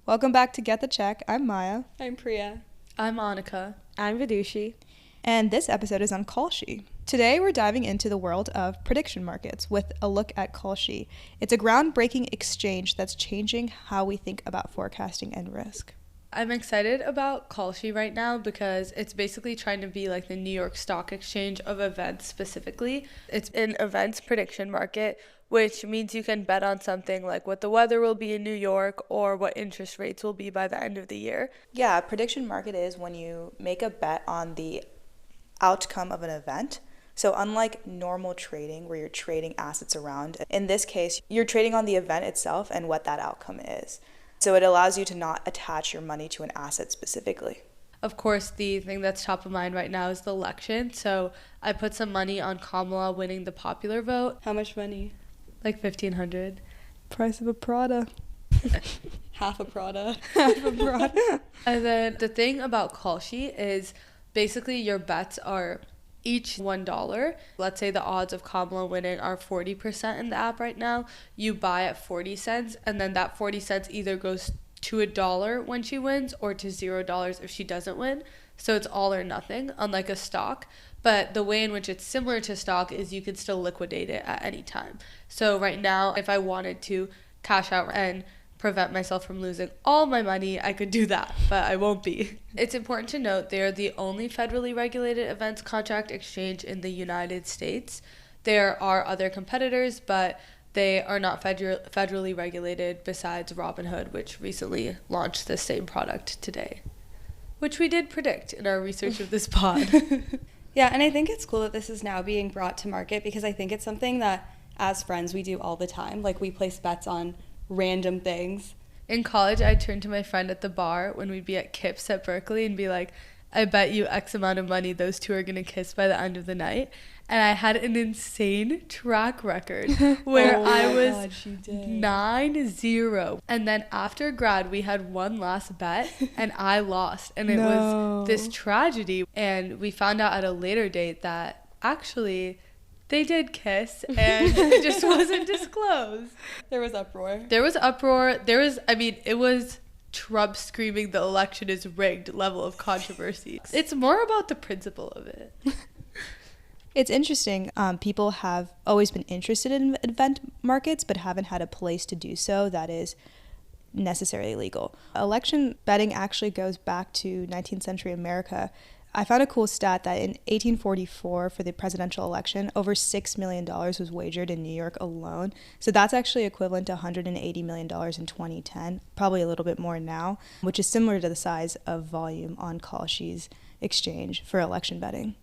Welcome back to Get the Check. I'm Maya. I'm Priya. I'm Annika. I'm Vidushi. And this episode is on Kalshi. Today we're diving into the world of prediction markets with a look at Kalshi. It's a groundbreaking exchange that's changing how we think about forecasting and risk. I'm excited about Kalshi right now because it's basically trying to be like the New York Stock Exchange of events specifically. It's an events prediction market, which means you can bet on something like what the weather will be in New York or what interest rates will be by the end of the year. Yeah, a prediction market is when you make a bet on the outcome of an event. So unlike normal trading where you're trading assets around, in this case, you're trading on the event itself and what that outcome is. So it allows you to not attach your money to an asset specifically. Of course, the thing that's top of mind right now is the election. So I put some money on Kamala winning the popular vote. How much money? Like $1,500. Price of a Prada. Half a Prada. Half a Prada. And then the thing about Kalshi is basically your bets are each $1. Let's say the odds of Kamala winning are 40% in the app right now. You buy at 40 cents, and then that 40 cents either goes to $1 when she wins or to $0 if she doesn't win. So it's all or nothing, unlike a stock. But the way in which it's similar to stock is you can still liquidate it at any time. So right now, if I wanted to cash out and prevent myself from losing all my money, I could do that, but I won't be. It's important to note they're the only federally regulated events contract exchange in the United States. There are other competitors, but they are not federally regulated besides Robinhood, which recently launched the same product today, which we did predict in our research of this pod. Yeah, and I think it's cool that this is now being brought to market because I think it's something that as friends we do all the time. Like we place bets on random things. In college, I'd turn to my friend at the bar when we'd be at Kips at Berkeley and be like, I bet you X amount of money those two are going to kiss by the end of the night. And I had an insane track record where I was 9-0. And then after grad, we had one last bet and I lost. And it was this tragedy. And we found out at a later date that actually they did kiss and it just wasn't disclosed. There was uproar. It was Trump screaming the election is rigged level of controversy. It's more about the principle of it. It's interesting. People have always been interested in event markets, but haven't had a place to do so that is necessarily legal. Election betting actually goes back to 19th century America. I found a cool stat that in 1844 for the presidential election, over $6 million was wagered in New York alone. So that's actually equivalent to $180 million in 2010, probably a little bit more now, which is similar to the size of volume on Kalshi's exchange for election betting.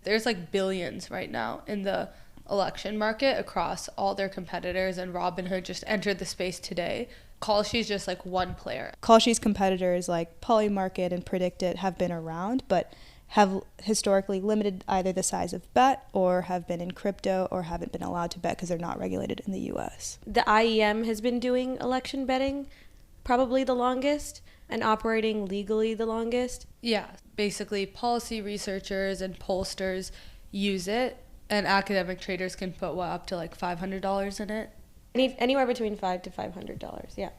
There's like billions right now in the election market across all their competitors, and Robinhood just entered the space today. Kalshi's just like one player. Kalshi's competitors like Polymarket and Predictit have been around, but have historically limited either the size of bet or have been in crypto or haven't been allowed to bet because they're not regulated in the U.S. The IEM has been doing election betting probably the longest and operating legally the longest. Yeah, basically policy researchers and pollsters use it, and academic traders can put up to like $500 in it. Anywhere between $500 to $500, yeah.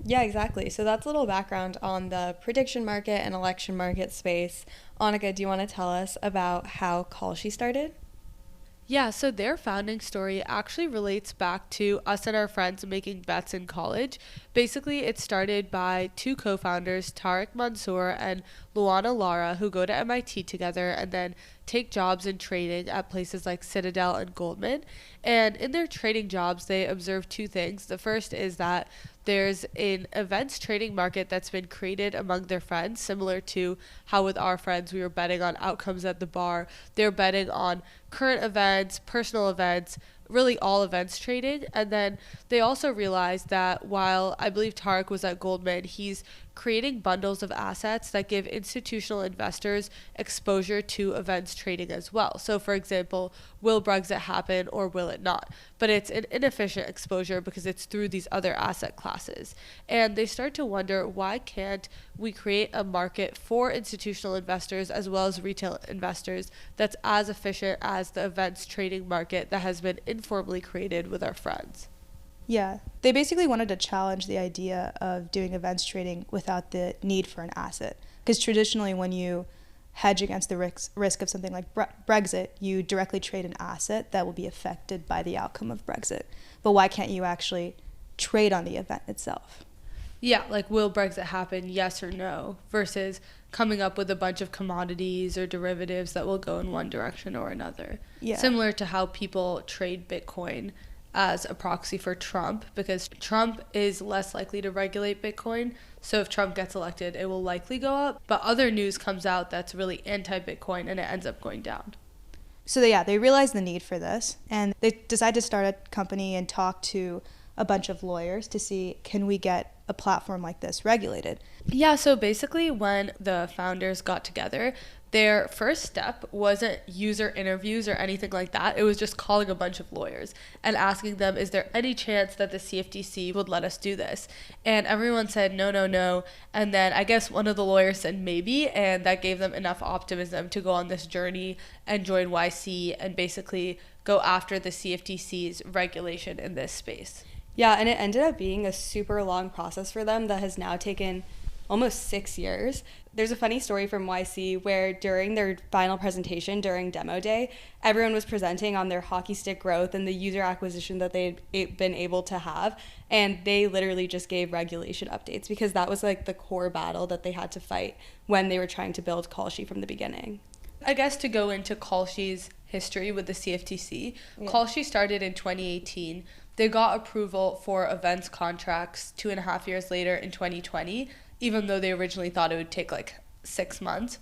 Yeah, exactly. So that's a little background on the prediction market and election market space. Annika, do you want to tell us about how Kalshi started? Yeah, so their founding story actually relates back to us and our friends making bets in college. Basically, it started by two co-founders, Tariq Mansour and Luana Lara, who go to MIT together and then take jobs in trading at places like Citadel and Goldman. And in their trading jobs, they observe two things. The first is that there's an events trading market that's been created among their friends, similar to how with our friends we were betting on outcomes at the bar. They're betting on current events, personal events, really all events trading. And then they also realized that while I believe Tariq was at Goldman, he's creating bundles of assets that give institutional investors exposure to events trading as well. So for example, will Brexit happen or will it not? But it's an inefficient exposure because it's through these other asset classes. And they start to wonder, why can't we create a market for institutional investors as well as retail investors that's as efficient as the events trading market that has been informally created with our friends? Yeah, they basically wanted to challenge the idea of doing events trading without the need for an asset. Because traditionally, when you hedge against the risk of something like Brexit, you directly trade an asset that will be affected by the outcome of Brexit. But why can't you actually trade on the event itself? Yeah, like will Brexit happen, yes or no, versus coming up with a bunch of commodities or derivatives that will go in one direction or another. Yeah. Similar to how people trade Bitcoin as a proxy for Trump, because Trump is less likely to regulate Bitcoin. So if Trump gets elected, it will likely go up. But other news comes out that's really anti-Bitcoin and it ends up going down. So they realized the need for this, and they decided to start a company and talk to a bunch of lawyers to see, can we get a platform like this regulated? Yeah, so basically when the founders got together, their first step wasn't user interviews or anything like that. It was just calling a bunch of lawyers and asking them, is there any chance that the CFTC would let us do this? And everyone said no, no, no. And then I guess one of the lawyers said maybe, and that gave them enough optimism to go on this journey and join YC and basically go after the CFTC's regulation in this space. Yeah, and it ended up being a super long process for them that has now taken almost 6 years. There's a funny story from YC where during their final presentation during demo day, everyone was presenting on their hockey stick growth and the user acquisition that they'd been able to have. And they literally just gave regulation updates because that was like the core battle that they had to fight when they were trying to build Kalshi from the beginning. I guess to go into Kalshi's history with the CFTC, Kalshi started in 2018. They got approval for events contracts 2.5 years later in 2020, even though they originally thought it would take like 6 months.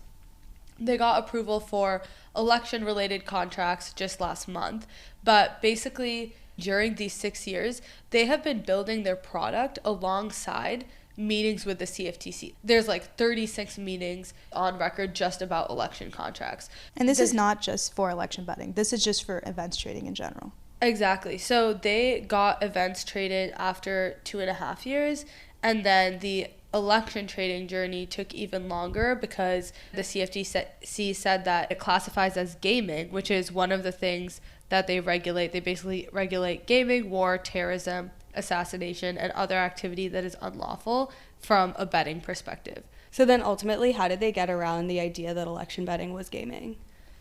They got approval for election-related contracts just last month. But basically, during these 6 years, they have been building their product alongside meetings with the CFTC. There's like 36 meetings on record just about election contracts. And this is not just for election betting. This is just for events trading in general. Exactly. So they got events traded after 2.5 years, and then the election trading journey took even longer because the CFTC said that it classifies as gaming, which is one of the things that they regulate. They basically regulate gaming, war, terrorism, assassination, and other activity that is unlawful from a betting perspective. So then ultimately, how did they get around the idea that election betting was gaming?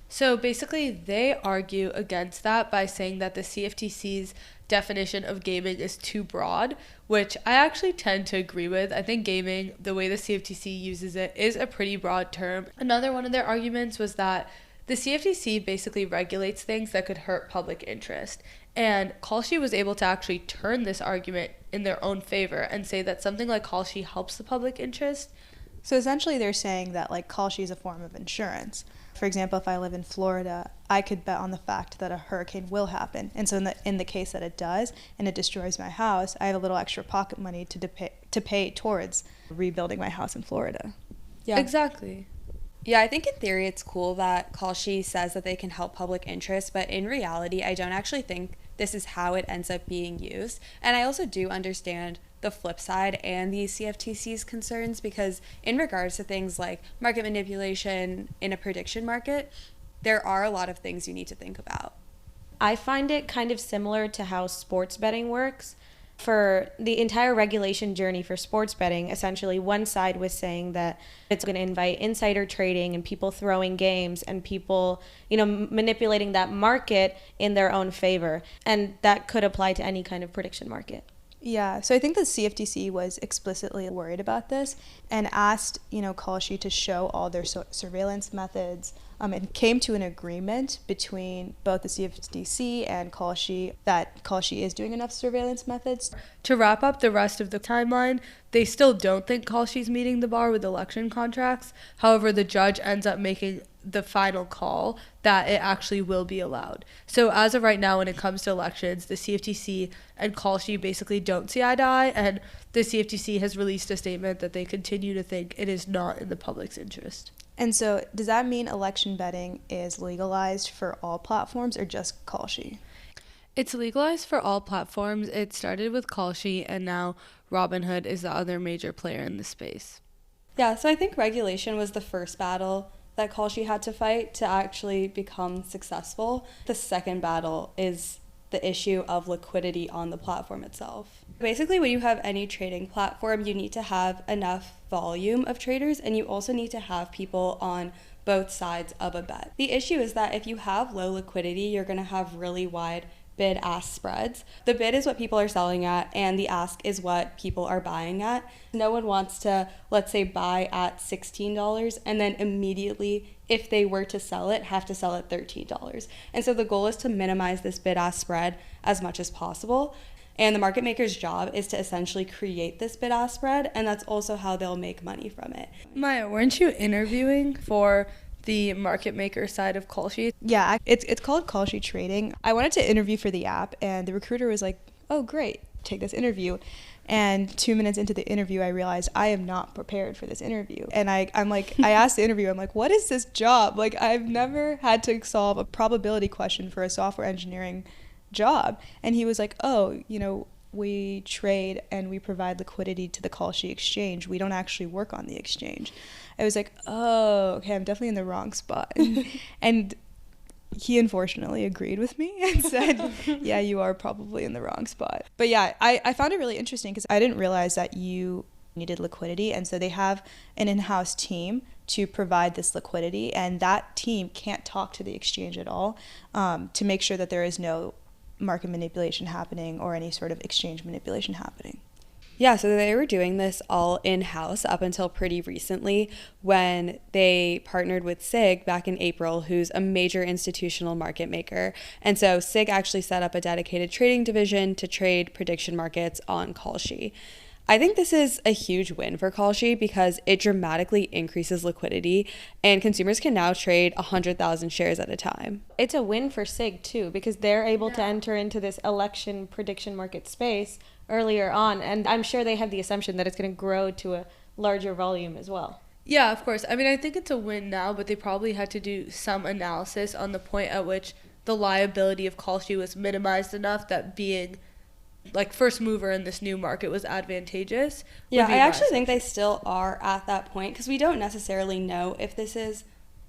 So basically, they argue against that by saying that the CFTC's definition of gaming is too broad, which I actually tend to agree with. I think gaming, the way the CFTC uses it, is a pretty broad term. Another one of their arguments was that the CFTC basically regulates things that could hurt public interest. And Kalshi was able to actually turn this argument in their own favor and say that something like Kalshi helps the public interest. So essentially they're saying that like Kalshi is a form of insurance. For example, if I live in Florida, I could bet on the fact that a hurricane will happen. And so in the case that it does and it destroys my house, I have a little extra pocket money to pay towards rebuilding my house in Florida. Yeah. Exactly. Yeah, I think in theory it's cool that Kalshi says that they can help public interest, but in reality, I don't actually think this is how it ends up being used. And I also do understand the flip side and the CFTC's concerns because in regards to things like market manipulation in a prediction market, there are a lot of things you need to think about. I find it kind of similar to how sports betting works. For the entire regulation journey for sports betting, essentially one side was saying that it's going to invite insider trading and people throwing games and people, manipulating that market in their own favor. And that could apply to any kind of prediction market. Yeah, so I think the CFTC was explicitly worried about this and asked, Kalshi to show all their surveillance methods and came to an agreement between both the CFTC and Kalshi that Kalshi is doing enough surveillance methods. To wrap up the rest of the timeline, they still don't think Kalshi's meeting the bar with election contracts. However, the judge ends up making the final call that it actually will be allowed. So as of right now, when it comes to elections, the CFTC and Kalshi basically don't see eye to eye, and the CFTC has released a statement that they continue to think it is not in the public's interest. And so does that mean election betting is legalized for all platforms or just Kalshi? It's legalized for all platforms. It started with Kalshi, and now Robinhood is the other major player in the space. Yeah, so I think regulation was the first battle that Kalshi had to fight to actually become successful. The second battle is the issue of liquidity on the platform itself. Basically, when you have any trading platform, you need to have enough volume of traders, and you also need to have people on both sides of a bet. The issue is that if you have low liquidity, you're going to have really wide bid-ask spreads. The bid is what people are selling at, and the ask is what people are buying at. No one wants to, let's say, buy at $16 and then immediately, if they were to sell it, have to sell at $13. And so the goal is to minimize this bid-ask spread as much as possible. And the market maker's job is to essentially create this bid-ask spread, and that's also how they'll make money from it. Maya, weren't you interviewing for the market maker side of Kalshi? Yeah, it's called Kalshi Trading. I wanted to interview for the app, and the recruiter was like, oh, great, take this interview. And 2 minutes into the interview, I realized I am not prepared for this interview. And I'm like, I asked the interviewer, I'm like, what is this job? Like, I've never had to solve a probability question for a software engineering job. And he was like, oh, we trade and we provide liquidity to the Kalshi exchange. We don't actually work on the exchange. I was like, oh, okay, I'm definitely in the wrong spot. And he unfortunately agreed with me and said, yeah, you are probably in the wrong spot. But yeah, I found it really interesting because I didn't realize that you needed liquidity. And so they have an in-house team to provide this liquidity. And that team can't talk to the exchange at all to make sure that there is no market manipulation happening or any sort of exchange manipulation happening. Yeah, so they were doing this all in-house up until pretty recently when they partnered with SIG back in April, who's a major institutional market maker. And so SIG actually set up a dedicated trading division to trade prediction markets on Kalshi. I think this is a huge win for Kalshi because it dramatically increases liquidity and consumers can now trade 100,000 shares at a time. It's a win for SIG too because they're able to enter into this election prediction market space earlier on, and I'm sure they have the assumption that it's going to grow to a larger volume as well. Yeah, of course. I mean, I think it's a win now, but they probably had to do some analysis on the point at which the liability of Kalshi was minimized enough that being like first mover in this new market was advantageous. Yeah, I actually think they still are at that point because we don't necessarily know if this is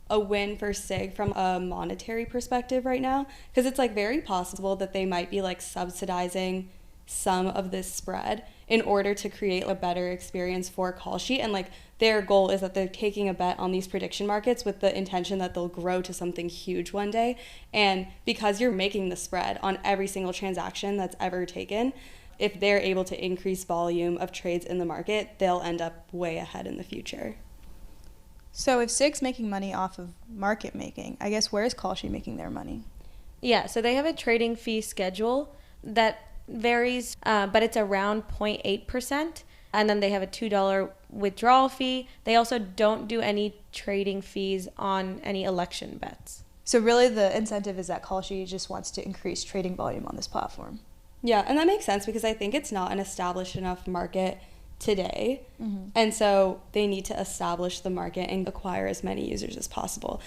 a win for SIG from a monetary perspective right now, because it's like very possible that they might be like subsidizing some of this spread in order to create a better experience for Kalshi. And like their goal is that they're taking a bet on these prediction markets with the intention that they'll grow to something huge one day. And because you're making the spread on every single transaction that's ever taken, if they're able to increase volume of trades in the market, they'll end up way ahead in the future. So if SIG's making money off of market making, I guess where is Kalshi making their money? Yeah, so they have a trading fee schedule that varies, but it's around 0.8%. And then they have a $2 withdrawal fee. They also don't do any trading fees on any election bets. So really the incentive is that Kalshi just wants to increase trading volume on this platform. Yeah, and that makes sense because I think it's not an established enough market today. Mm-hmm. And so they need to establish the market and acquire as many users as possible.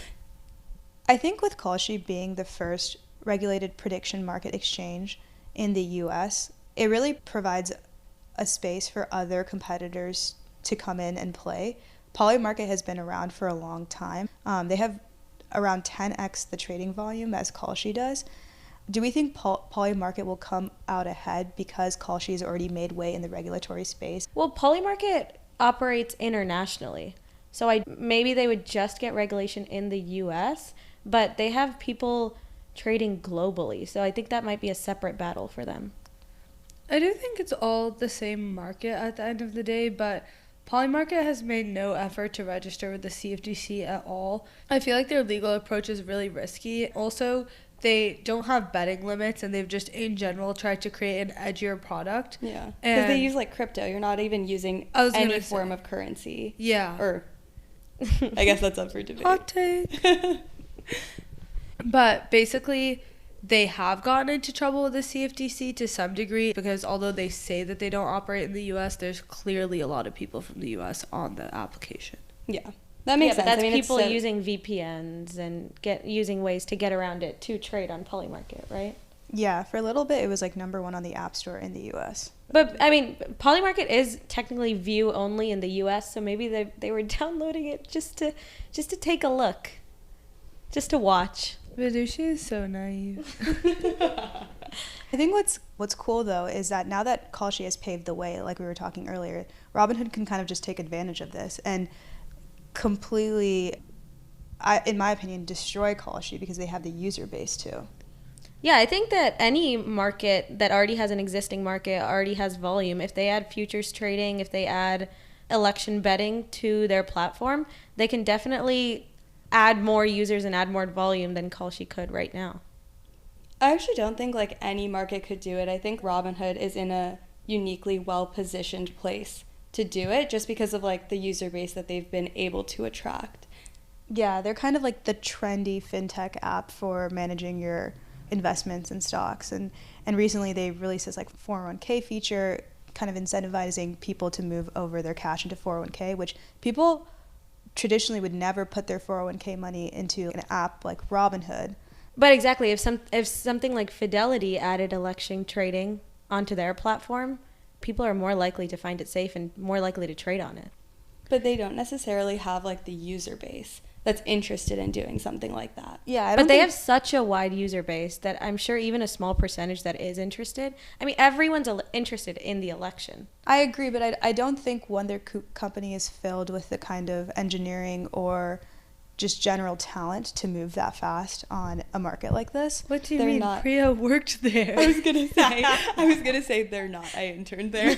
I think with Kalshi being the first regulated prediction market exchange in the US, it really provides a space for other competitors to come in and play. Polymarket has been around for a long time. They have around 10x the trading volume as Kalshi does. Do we think Polymarket will come out ahead because Kalshi has already made way in the regulatory space? Well, Polymarket operates internationally. So maybe they would just get regulation in the US, but they have people trading globally. So I think that might be a separate battle for them. I do think it's all the same market at the end of the day, but Polymarket has made no effort to register with the CFTC at all. I feel like their legal approach is really risky. Also, they don't have betting limits, and they've just in general tried to create an edgier product. Yeah, because they use like crypto. You're not even using any form of currency. Yeah. Or I guess that's up for debate. Hot take. But basically, they have gotten into trouble with the CFTC to some degree because although they say that they don't operate in the U.S., there's clearly a lot of people from the U.S. on the application. Yeah, that makes sense. That's people using VPNs and using ways to get around it to trade on Polymarket, right? Yeah, for a little bit, it was like #1 on the App Store in the U.S. But, I mean, Polymarket is technically view only in the U.S., so maybe they were downloading it just to take a look, just to watch. Vidushi is so naive. I think what's cool though is that now that Kalshi has paved the way, like we were talking earlier, Robinhood can kind of just take advantage of this and completely, in my opinion, destroy Kalshi because they have the user base too. Yeah, I think that any market that already has an existing market, already has volume, if they add futures trading, if they add election betting to their platform, they can definitely add more users and add more volume than Kalshi could right now. I actually don't think like any market could do it. I think Robinhood is in a uniquely well-positioned place to do it just because of like the user base that they've been able to attract. Yeah, they're kind of like the trendy fintech app for managing your investments and stocks. And recently they released this like 401k feature kind of incentivizing people to move over their cash into 401k, which people traditionally would never put their 401k money into an app like Robinhood. But exactly, if something like Fidelity added election trading onto their platform, people are more likely to find it safe and more likely to trade on it. But they don't necessarily have like the user base that's interested in doing something like that. Yeah, but they have such a wide user base that I'm sure even a small percentage that is interested. I mean, everyone's interested in the election. I agree, but I don't think one their company is filled with the kind of engineering or just general talent to move that fast on a market like this. What do you They're mean? not. Priya worked there. I was gonna say they're not. I interned there.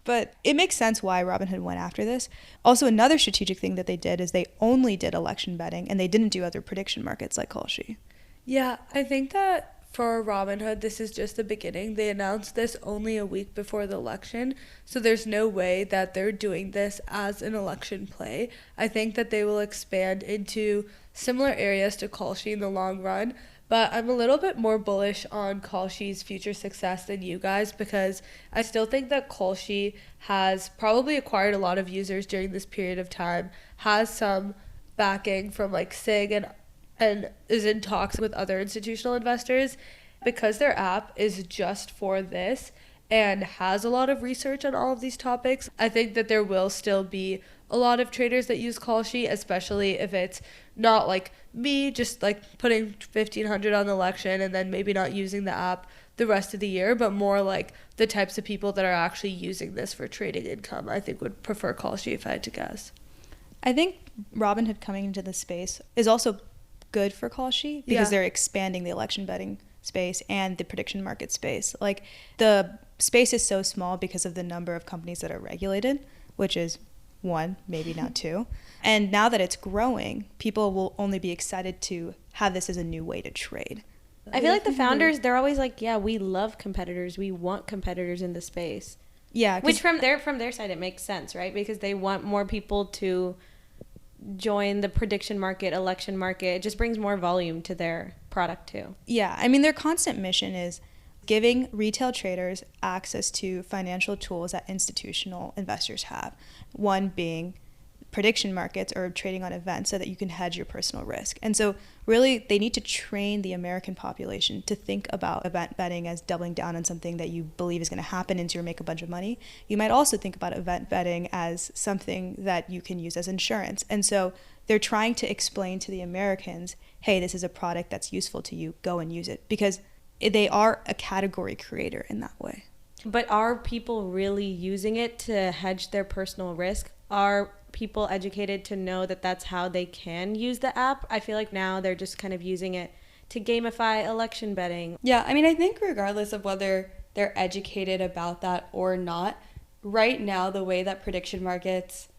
But it makes sense why Robinhood went after this. Also, another strategic thing that they did is they only did election betting and they didn't do other prediction markets like Kalshi. Yeah, I think that for Robinhood, this is just the beginning. They announced this only a week before the election, so there's no way that they're doing this as an election play. I think that they will expand into similar areas to Kalshi in the long run, but I'm a little bit more bullish on Kalshi's future success than you guys because I still think that Kalshi has probably acquired a lot of users during this period of time, has some backing from like SIG and is in talks with other institutional investors. Because their app is just for this and has a lot of research on all of these topics, I think that there will still be a lot of traders that use Kalshi, especially if it's not like me just like putting $1,500 on the election and then maybe not using the app the rest of the year, but more like the types of people that are actually using this for trading income, I think would prefer Kalshi if I had to guess. I think Robinhood coming into this space is also good for Kalshi because they're expanding the election betting space and the prediction market space. Like the space is so small because of the number of companies that are regulated, which is one, maybe not two. And now that it's growing, people will only be excited to have this as a new way to trade. I feel like the founders, they're always like, yeah, we love competitors. We want competitors in the space. Yeah. Which from their side, it makes sense, right? Because they want more people to join the prediction market, election market. It just brings more volume to their product too. Yeah, I mean, their constant mission is giving retail traders access to financial tools that institutional investors have. One being prediction markets or trading on events so that you can hedge your personal risk. And so really they need to train the American population to think about event betting as doubling down on something that you believe is going to happen and so you make a bunch of money. You might also think about event betting as something that you can use as insurance. And so they're trying to explain to the Americans, hey, this is a product that's useful to you, go and use it, because they are a category creator in that way. But are people really using it to hedge their personal risk? Are people educated to know that that's how they can use the app? I feel like now they're just kind of using it to gamify election betting. Yeah, I mean, I think regardless of whether they're educated about that or not, right now the way that prediction markets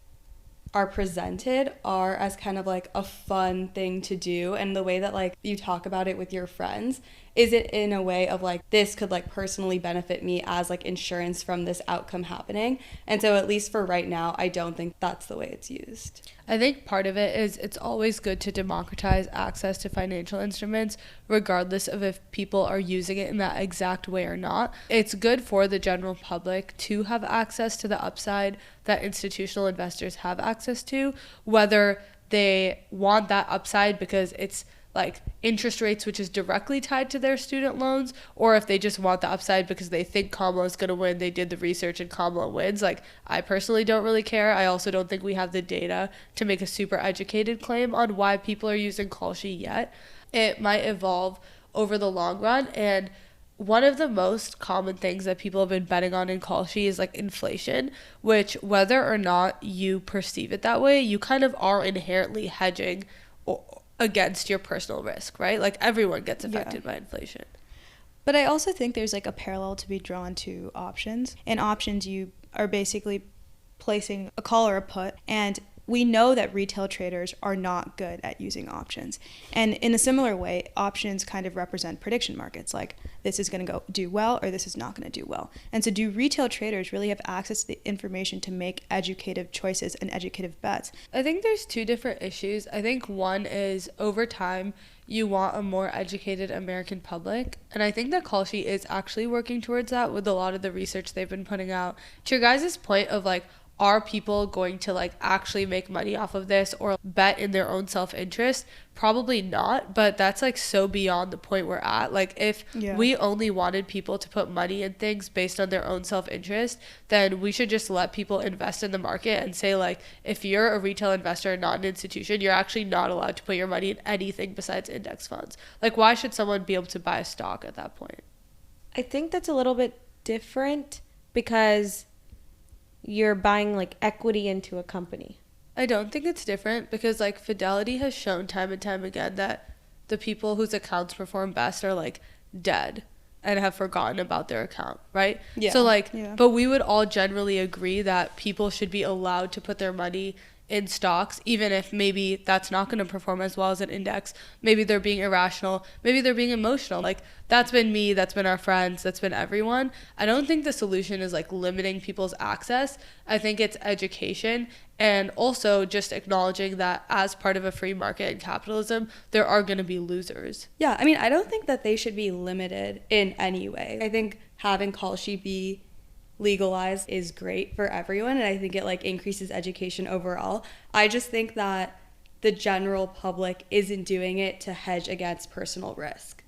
are presented are as kind of like a fun thing to do, and the way that like you talk about it with your friends is it in a way of like this could like personally benefit me as like insurance from this outcome happening. And so at least for right now, I don't think that's the way it's used. I think part of it is it's always good to democratize access to financial instruments regardless of if people are using it in that exact way or not. It's good for the general public to have access to the upside that institutional investors have access to, whether they want that upside because it's like interest rates, which is directly tied to their student loans, or if they just want the upside because they think Kamala is going to win, they did the research and Kamala wins. Like, I personally don't really care. I also don't think we have the data to make a super educated claim on why people are using Kalshi yet. It might evolve over the long run. And one of the most common things that people have been betting on in Kalshi is like inflation, which whether or not you perceive it that way, you kind of are inherently hedging against your personal risk, right? Like everyone gets affected by inflation. But I also think there's like a parallel to be drawn to options. In options, you are basically placing a call or a put, and we know that retail traders are not good at using options. And in a similar way, options kind of represent prediction markets, like this is going to do well or this is not going to do well. And so do retail traders really have access to the information to make educative choices and educative bets? I think there's two different issues. I think one is over time, you want a more educated American public. And I think that Kalshi is actually working towards that with a lot of the research they've been putting out. To your guys' point of like, are people going to like actually make money off of this or bet in their own self-interest? Probably not, but that's like so beyond the point we're at. Like if we only wanted people to put money in things based on their own self-interest, then we should just let people invest in the market and say like, if you're a retail investor and not an institution, you're actually not allowed to put your money in anything besides index funds. Like why should someone be able to buy a stock at that point? I think that's a little bit different because you're buying like equity into a company. I don't think it's different because like Fidelity has shown time and time again that the people whose accounts perform best are like dead and have forgotten about their account, right? Yeah. So like, but we would all generally agree that people should be allowed to put their money in stocks, even if maybe that's not going to perform as well as an index. Maybe they're being irrational. Maybe they're being emotional. Like that's been me, that's been our friends, that's been everyone. I don't think the solution is like limiting people's access. I think it's education and also just acknowledging that as part of a free market and capitalism, there are going to be losers. Yeah, I mean, I don't think that they should be limited in any way. I think having Kalshi be legalized is great for everyone, and I think it like increases education overall. I just think that the general public isn't doing it to hedge against personal risk.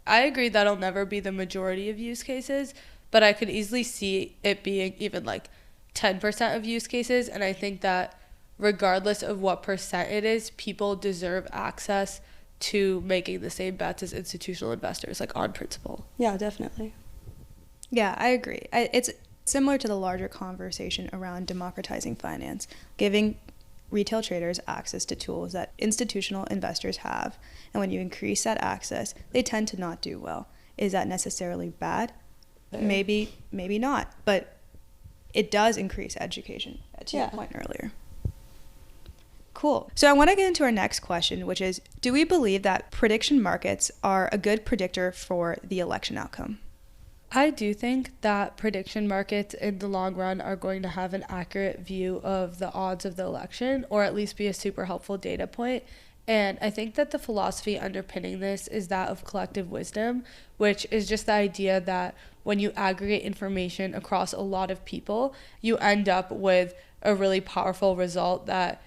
I agree that'll never be the majority of use cases, but I could easily see it being even like 10% of use cases, and I think that regardless of what percent it is, people deserve access to making the same bets as institutional investors, like on principle. Yeah, definitely. Yeah, I agree. It's similar to the larger conversation around democratizing finance, giving retail traders access to tools that institutional investors have. And when you increase that access, they tend to not do well. Is that necessarily bad? Maybe not. But it does increase education, to your point earlier. Cool. So I want to get into our next question, which is, do we believe that prediction markets are a good predictor for the election outcome? I do think that prediction markets in the long run are going to have an accurate view of the odds of the election, or at least be a super helpful data point. And I think that the philosophy underpinning this is that of collective wisdom, which is just the idea that when you aggregate information across a lot of people, you end up with a really powerful result that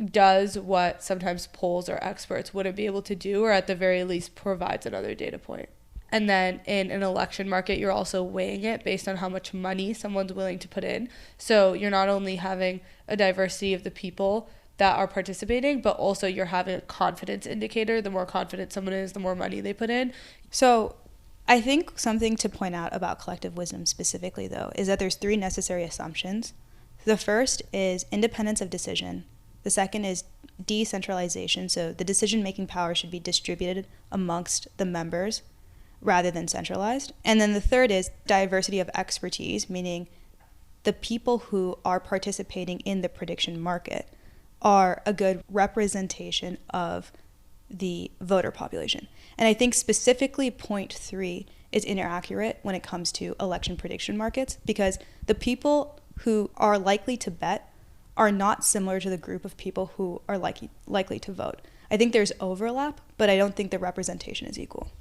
does what sometimes polls or experts wouldn't be able to do, or at the very least provides another data point. And then in an election market, you're also weighing it based on how much money someone's willing to put in. So you're not only having a diversity of the people that are participating, but also you're having a confidence indicator. The more confident someone is, the more money they put in. So I think something to point out about collective wisdom specifically, though, is that there's 3 necessary assumptions. The first is independence of decision. The second is decentralization. So the decision-making power should be distributed amongst the members rather than centralized. And then the third is diversity of expertise, meaning the people who are participating in the prediction market are a good representation of the voter population. And I think specifically point 3 is inaccurate when it comes to election prediction markets, because the people who are likely to bet are not similar to the group of people who are likely to vote. I think there's overlap, but I don't think the representation is equal.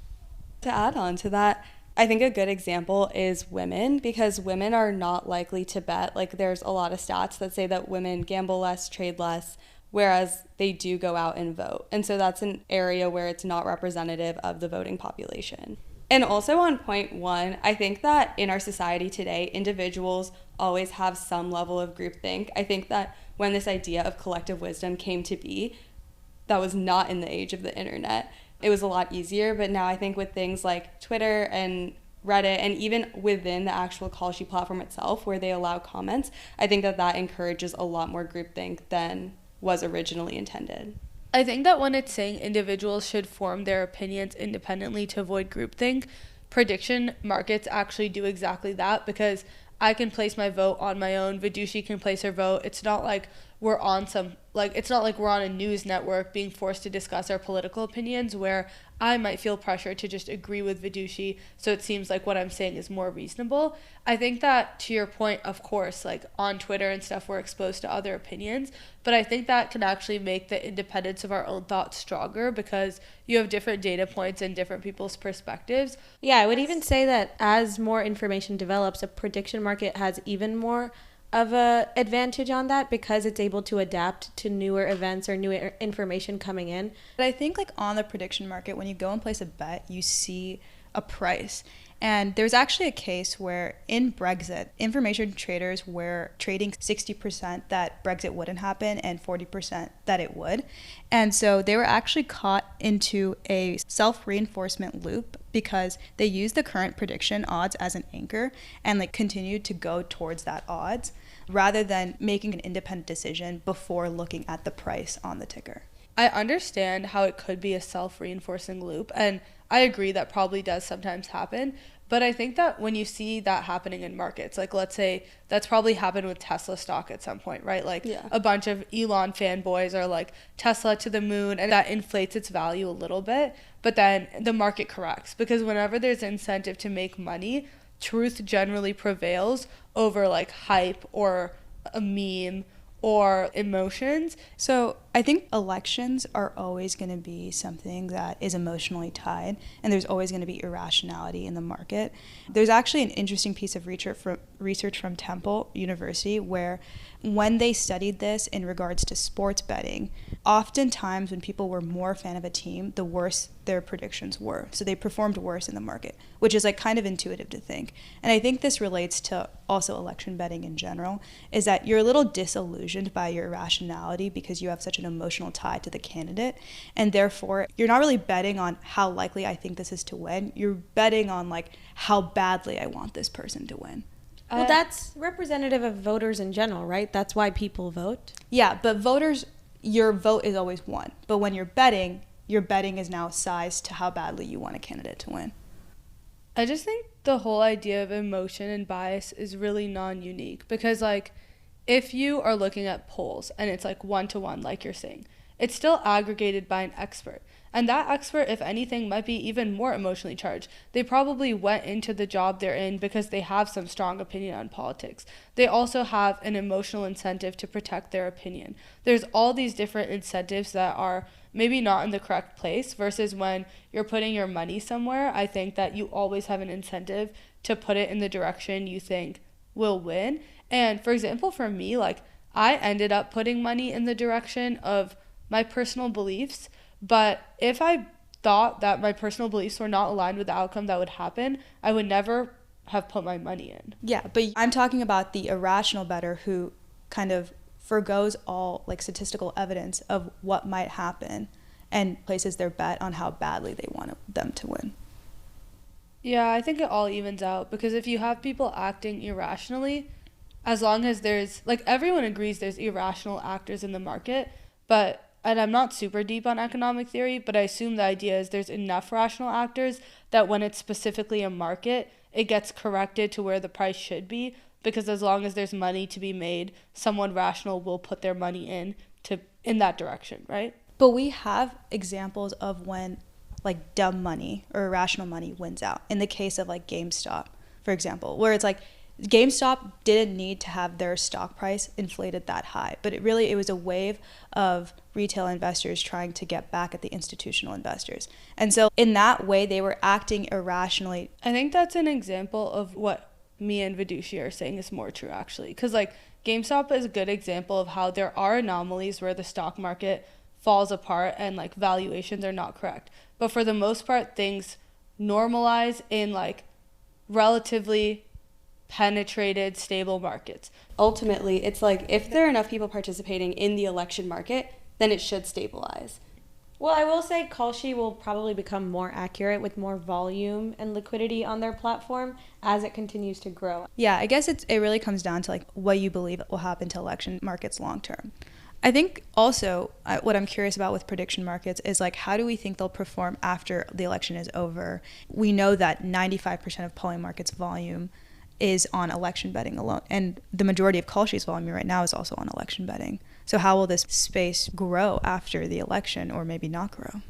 To add on to that, I think a good example is women, because women are not likely to bet. Like there's a lot of stats that say that women gamble less, trade less, whereas they do go out and vote. And so that's an area where it's not representative of the voting population. And also on point 1, I think that in our society today, individuals always have some level of groupthink. I think that when this idea of collective wisdom came to be, that was not in the age of the internet. it was a lot easier. But now I think with things like Twitter and Reddit, and even within the actual Kalshi platform itself, where they allow comments, I think that encourages a lot more groupthink than was originally intended. I think that when it's saying individuals should form their opinions independently to avoid groupthink, prediction markets actually do exactly that, because I can place my vote on my own, Vidushi can place her vote. It's not like we're on a news network being forced to discuss our political opinions, where I might feel pressure to just agree with Vidushi, so it seems like what I'm saying is more reasonable. I think that, to your point, of course, like on Twitter and stuff, we're exposed to other opinions, but I think that can actually make the independence of our own thoughts stronger, because you have different data points and different people's perspectives. Yeah, I would even say that as more information develops, a prediction market has even more of a advantage on that, because it's able to adapt to newer events or newer information coming in. But I think like on the prediction market, when you go and place a bet, you see a price. And there's actually a case where in Brexit, information traders were trading 60% that Brexit wouldn't happen and 40% that it would. And so they were actually caught into a self-reinforcement loop, because they used the current prediction odds as an anchor and like continued to go towards that odds, rather than making an independent decision before looking at the price on the ticker. I understand how it could be a self-reinforcing loop, and I agree that probably does sometimes happen, but I think that when you see that happening in markets, like let's say that's probably happened with Tesla stock at some point, right? Like a bunch of Elon fanboys are like Tesla to the moon, and that inflates its value a little bit, but then the market corrects, because whenever there's incentive to make money, truth generally prevails over like hype or a meme or emotions. So I think elections are always going to be something that is emotionally tied, and there's always going to be irrationality in the market. There's actually an interesting piece of research from Temple University, where when they studied this in regards to sports betting, oftentimes when people were more a fan of a team, the worse their predictions were. So they performed worse in the market, which is like kind of intuitive to think. And I think this relates to also election betting in general, is that you're a little disillusioned by your irrationality because you have such an emotional tie to the candidate, and therefore you're not really betting on how likely I think this is to win. You're betting on like how badly I want this person to win. Well, that's representative of voters in general, right? That's why people vote. Yeah, but voters, your vote is always one. But when you're betting, your betting is now sized to how badly you want a candidate to win. I just think the whole idea of emotion and bias is really non-unique, because like if you are looking at polls and it's like 1-to-1, like you're saying, it's still aggregated by an expert. And that expert, if anything, might be even more emotionally charged. They probably went into the job they're in because they have some strong opinion on politics. They also have an emotional incentive to protect their opinion. There's all these different incentives that are maybe not in the correct place, versus when you're putting your money somewhere, I think that you always have an incentive to put it in the direction you think will win. And for example, for me, like I ended up putting money in the direction of my personal beliefs, but if I thought that my personal beliefs were not aligned with the outcome that would happen, I would never have put my money in. Yeah, but I'm talking about the irrational bettor who kind of forgoes all like statistical evidence of what might happen and places their bet on how badly they want them to win. Yeah, I think it all evens out, because if you have people acting irrationally, as long as there's, like, everyone agrees there's irrational actors in the market, and I'm not super deep on economic theory, but I assume the idea is there's enough rational actors that when it's specifically a market, it gets corrected to where the price should be, because as long as there's money to be made, someone rational will put their money in that direction, right? But we have examples of when like dumb money or irrational money wins out. In the case of like GameStop, for example, where it's like GameStop didn't need to have their stock price inflated that high, but it was a wave of retail investors trying to get back at the institutional investors. And so in that way, they were acting irrationally. I think that's an example of what me and Vidushi are saying is more true, actually. Because like GameStop is a good example of how there are anomalies where the stock market falls apart and like valuations are not correct. But for the most part, things normalize in like relatively penetrated, stable markets. Ultimately, it's like if there are enough people participating in the election market, then it should stabilize. Well, I will say Kalshi will probably become more accurate with more volume and liquidity on their platform as it continues to grow. Yeah, I guess it really comes down to like what you believe will happen to election markets long term. I think also what I'm curious about with prediction markets is like how do we think they'll perform after the election is over? We know that 95% of polling markets volume is on election betting alone, and the majority of Kalshi's volume right now is also on election betting. So how will this space grow after the election, or maybe not grow?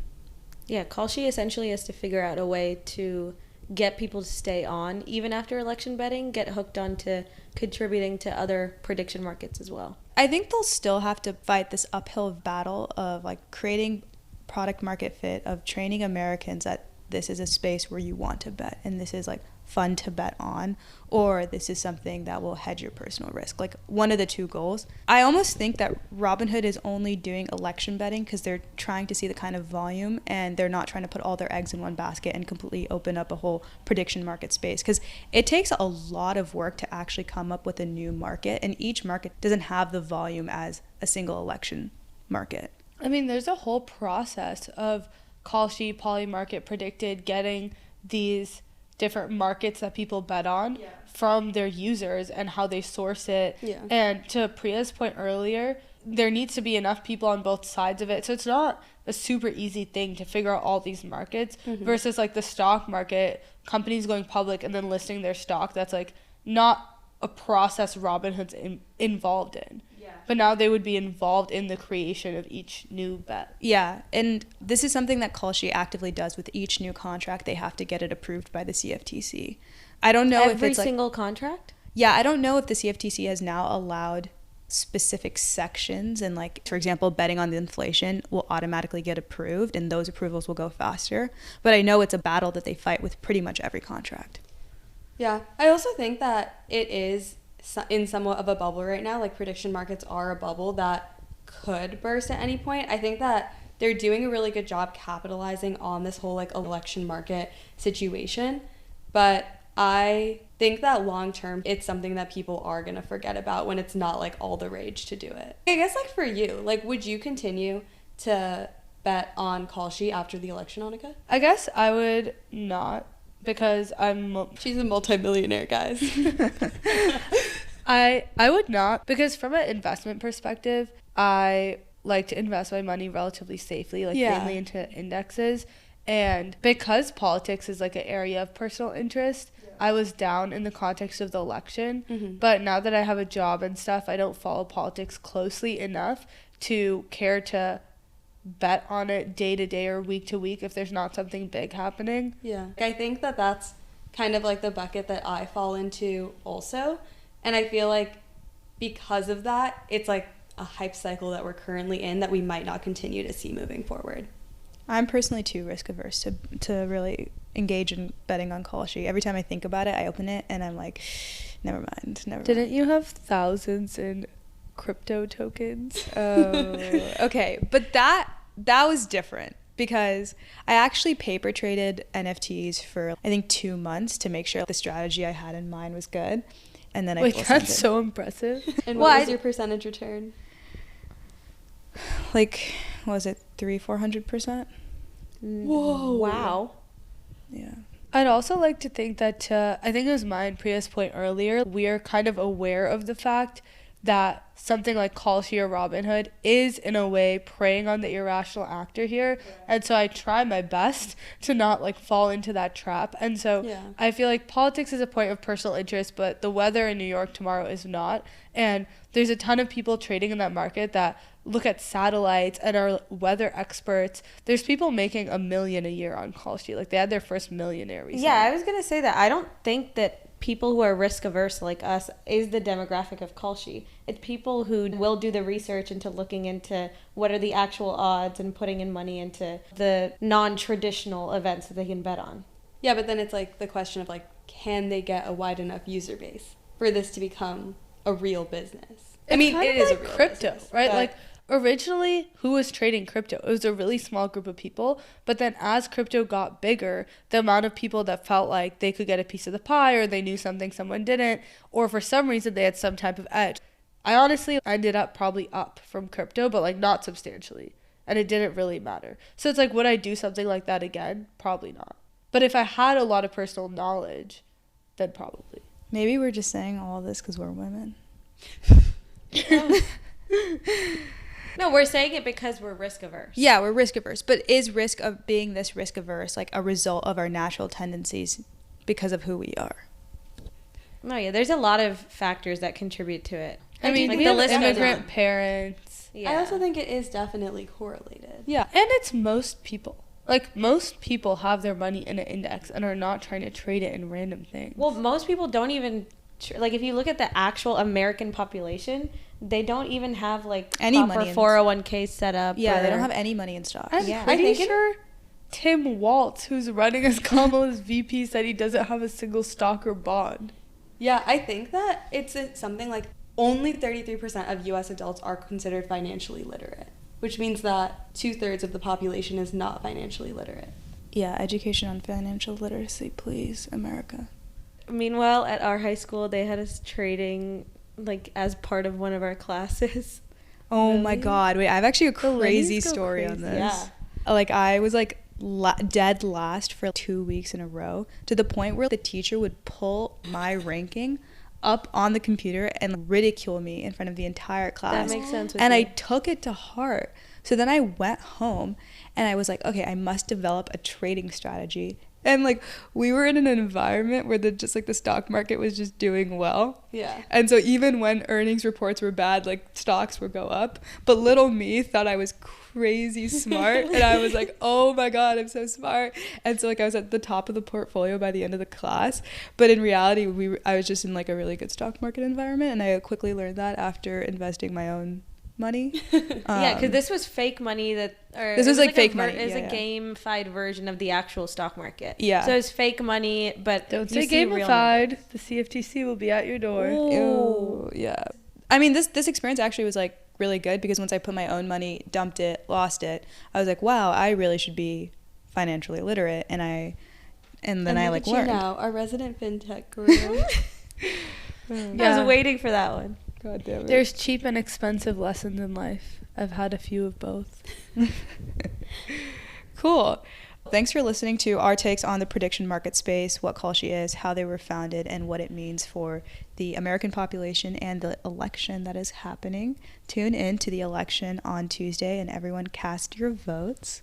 Yeah, Kalshi essentially has to figure out a way to get people to stay on even after election betting, get hooked onto contributing to other prediction markets as well. I think they'll still have to fight this uphill battle of like creating product market fit, of training Americans that this is a space where you want to bet and this is like fun to bet on, or this is something that will hedge your personal risk. Like one of the two goals. I almost think that Robinhood is only doing election betting because they're trying to see the kind of volume and they're not trying to put all their eggs in one basket and completely open up a whole prediction market space, because it takes a lot of work to actually come up with a new market, and each market doesn't have the volume as a single election market. I mean, there's a whole process of Kalshi, Polymarket, Predicted getting these different markets that people bet on from their users and how they source it. Yeah. And to Priya's point earlier, there needs to be enough people on both sides of it. So it's not a super easy thing to figure out all these markets versus like the stock market, companies going public and then listing their stock. That's like not a process Robinhood's involved in. But now they would be involved in the creation of each new bet. Yeah, and this is something that Kalshi actively does with each new contract. They have to get it approved by the CFTC. I don't know if Every it's like, single contract? yeah, I don't know if the CFTC has now allowed specific sections, and like, for example, betting on the inflation will automatically get approved and those approvals will go faster. But I know it's a battle that they fight with pretty much every contract. Yeah, I also think that it is in somewhat of a bubble right now. Like prediction markets are a bubble that could burst at any point. I think that they're doing a really good job capitalizing on this whole like election market situation. But I think that long term, it's something that people are going to forget about when it's not like all the rage to do it. I guess like for you, like would you continue to bet on Kalshi after the election, Annika? I guess I would not, because She's a multimillionaire, guys. I would not, because from an investment perspective, I like to invest my money relatively safely, like mainly into indexes. And because politics is like an area of personal interest, I was down in the context of the election. But now that I have a job and stuff, I don't follow politics closely enough to care to bet on it day to day or week to week if there's not something big happening. Yeah. I think that that's kind of like the bucket that I fall into also. And I feel like because of that, it's like a hype cycle that we're currently in that we might not continue to see moving forward. I'm personally too risk averse to really engage in betting on Kalshi. Every time I think about it, I open it and I'm like, never mind. Didn't you have thousands in crypto tokens? Oh, okay. But that was different because I actually paper traded NFTs for I think 2 months to make sure the strategy I had in mind was good. And then Wait, that's so impressive. And what was your percentage return? Like, what was it, 300-400%? Whoa. Wow. Yeah. I'd also like to think that, I think it was mine, Priya's point earlier, we are kind of aware of the fact that something like Kalshi or Robinhood is in a way preying on the irrational actor here. And so I try my best to not like fall into that trap. And so I feel like politics is a point of personal interest, but the weather in New York tomorrow is not. And there's a ton of people trading in that market that look at satellites and are weather experts. There's people making $1 million a year on Kalshi. Like they had their first millionaire recently. Yeah, I was going to say that. I don't think that people who are risk averse like us is the demographic of Kalshi. It's people who will do the research into looking into what are the actual odds and putting in money into the non-traditional events that they can bet on. Yeah, but then it's like the question of like, can they get a wide enough user base for this to become a real business? I mean, it is like a real crypto, business, right? Like originally, who was trading crypto? It was a really small group of people. But then as crypto got bigger, the amount of people that felt like they could get a piece of the pie or they knew something someone didn't, or for some reason they had some type of edge. I honestly ended up probably up from crypto, but like not substantially. and it didn't really matter. So it's like, would I do something like that again? Probably not. But if I had a lot of personal knowledge, then probably. Maybe we're just saying all this because we're women. No, we're saying it because we're risk averse. Yeah, we're risk averse. But is risk of being this risk averse like a result of our natural tendencies because of who we are? No, yeah, there's a lot of factors that contribute to it. I mean, think we the have list goes immigrant on. parents. Yeah. I also think it is definitely correlated. Yeah, and it's most people. Like, most people have their money in an index and are not trying to trade it in random things. Well, most people don't even like, if you look at the actual American population, they don't even have like Any proper money in- 401k set up. Yeah, they or- don't have any money in stocks. I'm Yeah. pretty I think sure Tim Waltz, who's running as Kamala's VP, said he doesn't have a single stock or bond. Yeah, I think that it's something like only 33% of U.S. adults are considered financially literate, which means that 2/3 of the population is not financially literate. Yeah, education on financial literacy, please, America. Meanwhile, at our high school, they had us trading like as part of one of our classes. Oh my Really? God. Wait, I have actually a The ladies crazy go story on crazy. this. Yeah. Like, I was like dead last for 2 weeks in a row, to the point where the teacher would pull my ranking up on the computer and ridicule me in front of the entire class. That makes sense. With And you. I took it to heart. So then I went home and I was like, okay, I must develop a trading strategy. And like, we were in an environment where the stock market was just doing well. Yeah. And so even when earnings reports were bad, like, stocks would go up. But little me thought I was crazy smart. And I was like, oh my God, I'm so smart. And so like, I was at the top of the portfolio by the end of the class. But in reality, I was just in like a really good stock market environment. And I quickly learned that after investing my own money. Yeah, because this was fake money this was like fake money, It was yeah, a yeah. gamified version of the actual stock market. Yeah. So it's fake money, but Don't you say see real gamified. numbers. The CFTC will be at your door. Ooh. Ew, yeah. I mean, this experience actually was like really good, because once I put my own money, dumped it, lost it, I was like, wow, I really should be financially literate. And then I like look at you learned. now, our resident fintech guru. I was waiting for that one. God damn it. There's cheap and expensive lessons in life. I've had a few of both. Cool. Thanks for listening to our takes on the prediction market space, what Kalshi is, how they were founded, and what it means for the American population and the election that is happening. Tune in to the election on Tuesday, and everyone cast your votes.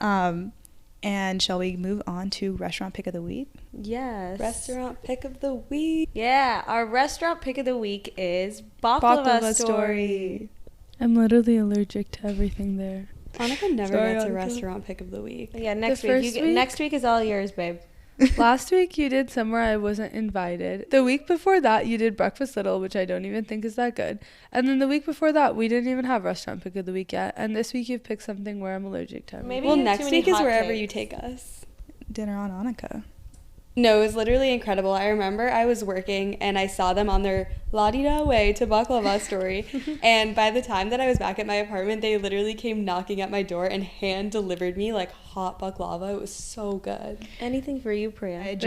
And shall we move on to restaurant pick of the week? Yes. Restaurant pick of the week. Yeah, our restaurant pick of the week is Baklava Story. I'm literally allergic to everything there. Annika never Sorry, gets a Annika. restaurant pick of the week. Yeah, next The week. first week? Next week is all yours, babe. Last week you did somewhere I wasn't invited. The week before that you did Breakfast Little, which I don't even think is that good. And then the week before that we didn't even have restaurant pick of the week yet. And this week you've picked something where I'm allergic to everything. Maybe Well, you have next too many week is hot wherever takes. you take us. Dinner on Annika. No, it was literally incredible. I remember I was working and I saw them on their la-di-da way to Baklava Story. And by the time that I was back at my apartment, they literally came knocking at my door and hand delivered me like hot baklava. It was so good. Anything for you, Priya. Wait,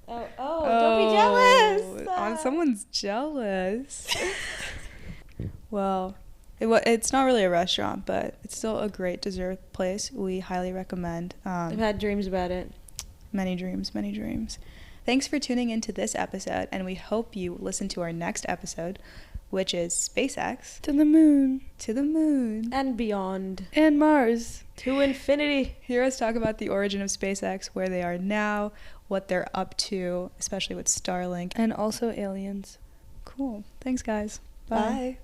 what? Don't be jealous. Someone's jealous. Well, it's not really a restaurant, but it's still a great dessert place. We highly recommend. I've had dreams about it. Many dreams, many dreams. Thanks for tuning into this episode, and we hope you listen to our next episode, which is SpaceX To the moon. to the moon. And beyond. And Mars. To infinity. Hear us talk about the origin of SpaceX, where they are now, what they're up to, especially with Starlink. And also aliens. Cool. Thanks, guys. Bye. Bye.